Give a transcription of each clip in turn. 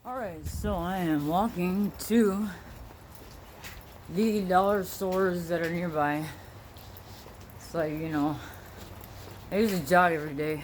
Alright, so I am walking to the dollar stores that are nearby. It's like, I usually jog every day,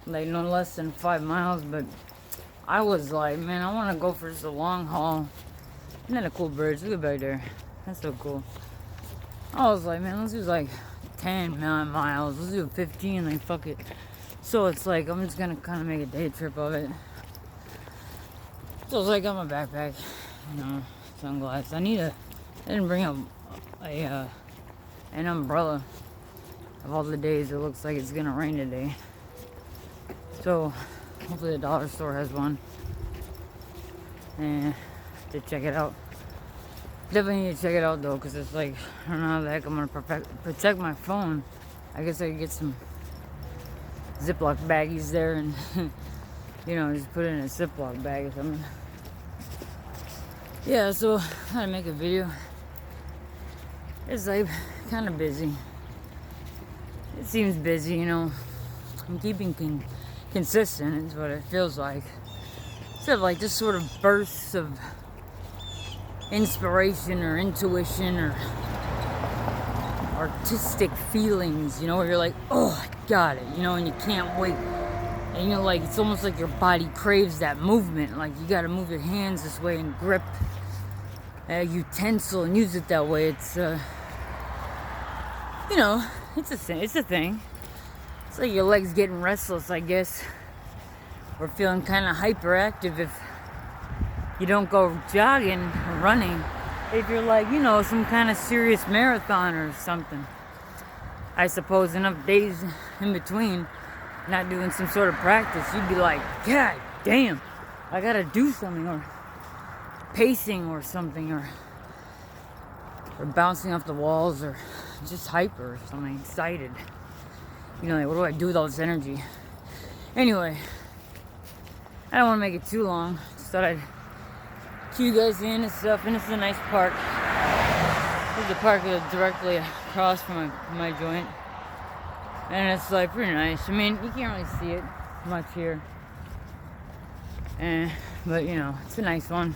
like no less than 5 miles, but I was like, man, I want to go for just a long haul. Isn't that a cool bridge? Look at back there. That's so cool. I was like, man, let's do like 10 miles. Let's do 15, like, fuck it. So it's like, I'm just gonna kind of make a day trip of it. So it's like, I got my backpack, sunglasses. I didn't bring an umbrella. Of all the days, it looks like it's gonna rain today. So, hopefully the dollar store has one. And to check it out. Definitely need to check it out though, because it's like, I don't know how the heck I'm gonna protect my phone. I guess I could get some Ziploc baggies there and, just put it in a Ziploc bag or something. Yeah, so I had to make a video. It's like kind of busy. It seems busy, I'm keeping consistent is what it feels like. Instead of like just sort of bursts of inspiration or intuition or artistic feelings, where you're like, oh, I got it, and you can't wait. And like it's almost like your body craves that movement. Like you gotta move your hands this way and grip a utensil and use it that way. It's it's a thing. It's like your legs getting restless, I guess. Or feeling kind of hyperactive if you don't go jogging or running. If you're like, some kind of serious marathon or something. I suppose enough days in between not doing some sort of practice, you'd be like, God damn, I gotta do something, or pacing or something, or bouncing off the walls, or just hyper or something, excited. Like, what do I do with all this energy? Anyway, I don't want to make it too long. Just thought I'd cue you guys in and stuff. And it's a nice park. There's a park directly across from my joint. And it's like pretty nice. I mean, you can't really see it much here. But it's a nice one.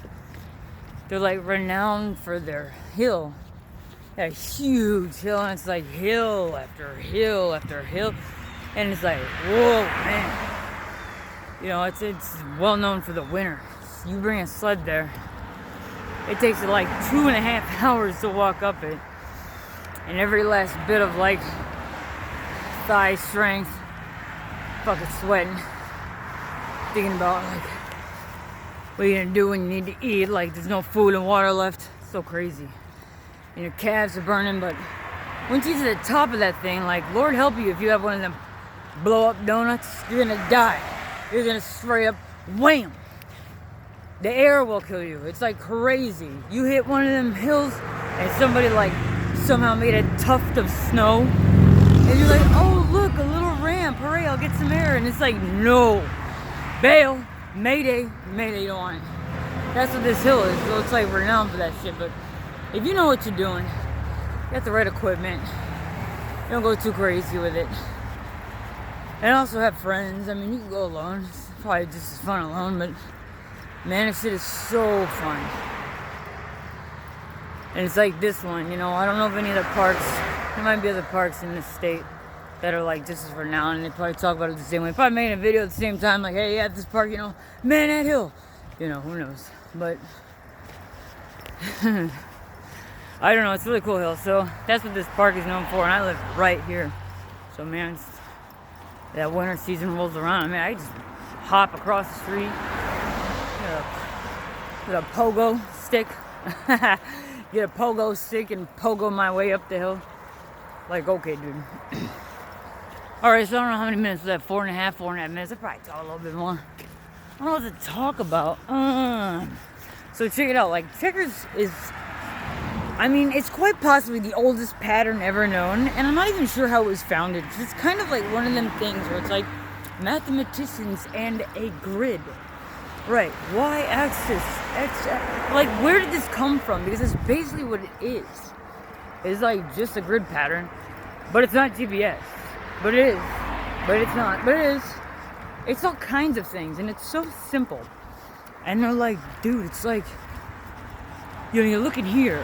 They're like renowned for their hill. That huge hill, and it's like hill after hill after hill. And it's like, whoa, man. It's well known for the winter. You bring a sled there, it takes you like 2.5 hours to walk up it. And every last bit of like thigh strength, fucking sweating, thinking about like what you're gonna do when you need to eat. Like there's no food and water left. So crazy. And your calves are burning, but once you get to the top of that thing, like Lord help you if you have one of them blow up donuts, you're gonna die. You're gonna straight up wham. The air will kill you. It's like crazy. You hit one of them hills and somebody like somehow made a tuft of snow. And you're like, oh look, a little ramp. Hooray, I'll get some air. And it's like, no. Bail. Mayday. Mayday, you don't want it. That's what this hill is. So it's like renowned for that shit. But if you know what you're doing, you got the right equipment. Don't go too crazy with it. And also have friends. I mean, you can go alone. It's probably just as fun alone, but man, this shit is so fun. And it's like this one, I don't know of any other parks. There might be other parks in this state that are like just as renowned, and they probably talk about it the same way. Probably making a video at the same time, like, hey, yeah, at this park, man, that hill. Who knows? But I don't know, it's a really cool hill. So that's what this park is known for, and I live right here. So man, that winter season rolls around. I just hop across the street with a pogo stick. Get a pogo stick and pogo my way up the hill. Like, okay, dude. Alright, so I don't know how many minutes was that. 4.5 minutes. I probably talk a little bit more. I don't know what to talk about. So check it out. Like, checkers is, it's quite possibly the oldest pattern ever known, and I'm not even sure how it was founded. It's kind of like one of them things where it's like mathematicians and a grid. Right, y-axis, x, like where did this come from? Because it's basically what it is. It's like just a grid pattern, but it's not GPS. But it is. But it's not. But it is. It's all kinds of things, and it's so simple. And they're like, dude, it's like, you're looking here,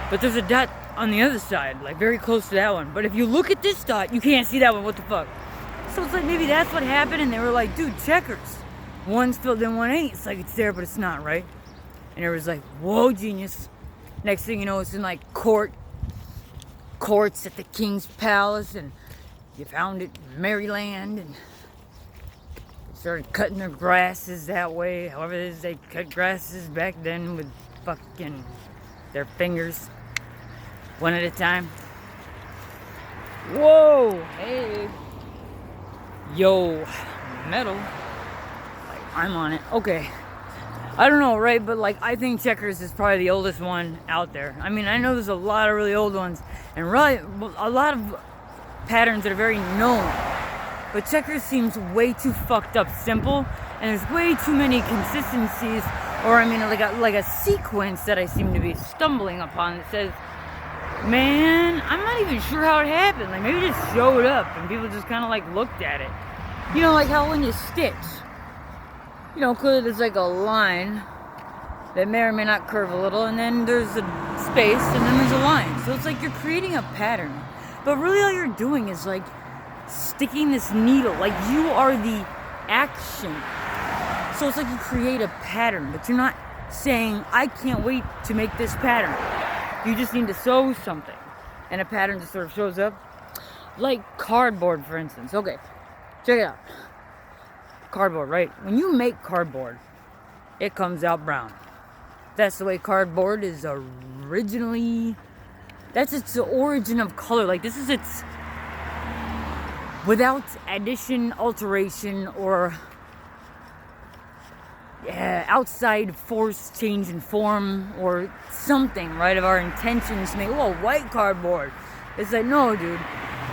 but there's a dot on the other side, like very close to that one. But if you look at this dot, you can't see that one. What the fuck? So it's like maybe that's what happened, and they were like, dude, checkers. One's filled in, one ain't. It's like it's there, but it's not, right? And everyone's like, whoa, genius. Next thing you know, it's in like courts at the King's Palace, and you found it in Maryland, and they started cutting their grasses that way. However it is they cut grasses back then with fucking their fingers, one at a time. Whoa, hey. Yo, metal. Like, I'm on it. Okay. I don't know, right? But like, I think checkers is probably the oldest one out there. I mean, I know there's a lot of really old ones, and really a lot of patterns that are very known. But checkers seems way too fucked up simple, and there's way too many consistencies, or I mean, like a sequence that I seem to be stumbling upon that says, man, I'm not even sure how it happened. Like maybe it just showed up, and people just kind of like looked at it. You know, like how when you stitch. You know, clearly there's like a line that may or may not curve a little, and then there's a space, and then there's a line. So it's like you're creating a pattern. But really all you're doing is like sticking this needle. Like you are the action. So it's like you create a pattern, but you're not saying, I can't wait to make this pattern. You just need to sew something, and a pattern just sort of shows up. Like cardboard, for instance. Okay, check it out. Cardboard, right? When you make cardboard, it comes out brown. That's the way cardboard is originally. That's its origin of color. Like this is its, without addition, alteration, or outside force, change in form, or something, right? Of our intentions to make, white cardboard. It's like, no, dude.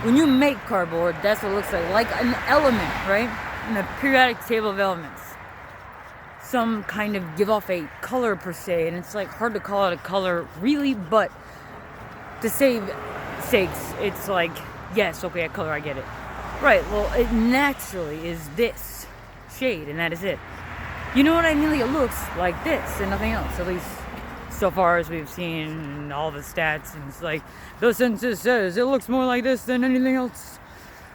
When you make cardboard, that's what it looks like an element, right? In the periodic table of elements, some kind of give off a color per se, and it's like hard to call it a color really, but to save sakes, it's like, yes, okay, a color, I get it. Right, well, it naturally is this shade, and that is it. You know what I mean? Like, it looks like this and nothing else, at least so far as we've seen all the stats, and it's like, the census says it looks more like this than anything else.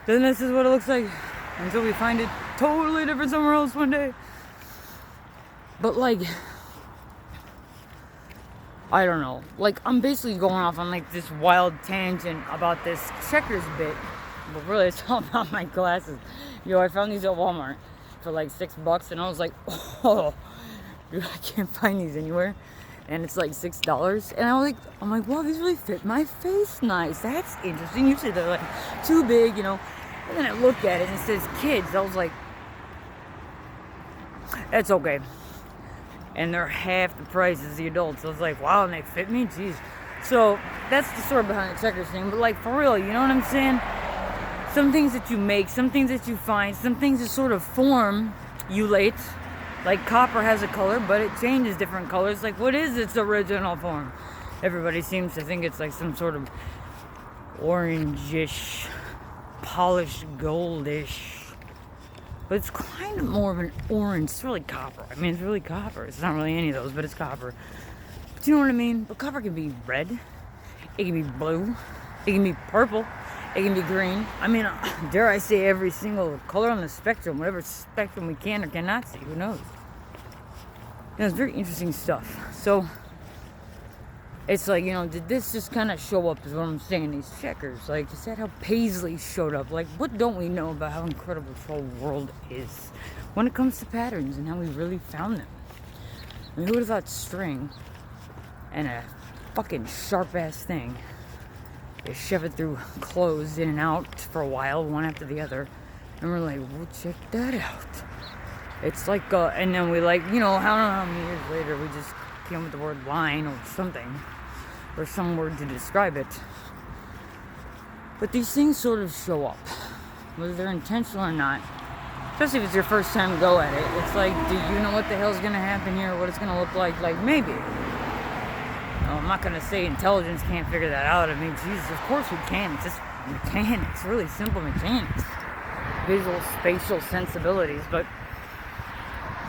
Then this is what it looks like. Until we find it totally different somewhere else one day. But like, I don't know. Like, I'm basically going off on like this wild tangent about this checkers bit. But really, it's all about my glasses. Yo, I found these at Walmart for like $6, and I was like, oh, dude, I can't find these anywhere. And it's like $6. And I'm like, wow, these really fit my face nice. That's interesting. Usually they're like too big, you know. And then I look at it and it says kids. I was like, that's okay. And they're half the price as the adults. I was like, wow, and they fit me? Jeez. So that's the story behind the checkers thing. But like, for real, you know what I'm saying? Some things that you make, some things that you find, some things that sort of formulate. Like copper has a color, but it changes different colors. Like, what is its original form? Everybody seems to think it's like some sort of orangish, polished goldish, but it's kind of more of an orange. It's really copper. I mean, it's really copper. It's not really any of those, but it's copper. But you know what I mean? But copper can be red, it can be blue, it can be purple, it can be green. I mean, dare I say every single color on the spectrum, whatever spectrum we can or cannot see, who knows? It's very interesting stuff. So it's like, you know, did this just kind of show up is what I'm saying, these checkers? Like, is that how Paisley showed up? Like, what don't we know about how incredible this whole world is when it comes to patterns and how we really found them? I mean, who would have thought string and a fucking sharp-ass thing, they shove it through clothes in and out for a while, one after the other, and we're like, well, check that out. It's like, and then we like, you know, I don't know how many years later, we just came with the word line or something, or some word to describe it. But these things sort of show up, whether they're intentional or not. Especially if it's your first time go at it. It's like, do you know what the hell's gonna happen here? What it's gonna look like? Like, maybe. No, I'm not gonna say intelligence can't figure that out. I mean, Jesus, of course we can. It's just mechanics, really simple mechanics. Visual, spatial sensibilities. But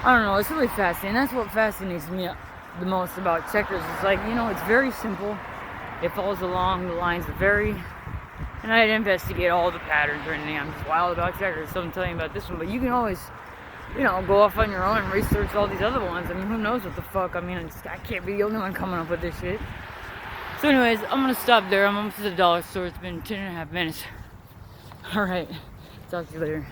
I don't know, it's really fascinating. That's what fascinates me the most about checkers. It's like, you know, it's very simple. It follows along the lines of very, and I didn't investigate all the patterns or anything. I'm just wild about checkers, so I'm telling you about this one. But you can always, you know, go off on your own and research all these other ones. I mean, who knows what the fuck? I mean, I can't be the only one coming up with this shit. So anyways, I'm gonna stop there. I'm almost at the dollar store. It's been 10.5 minutes. Alright, talk to you later.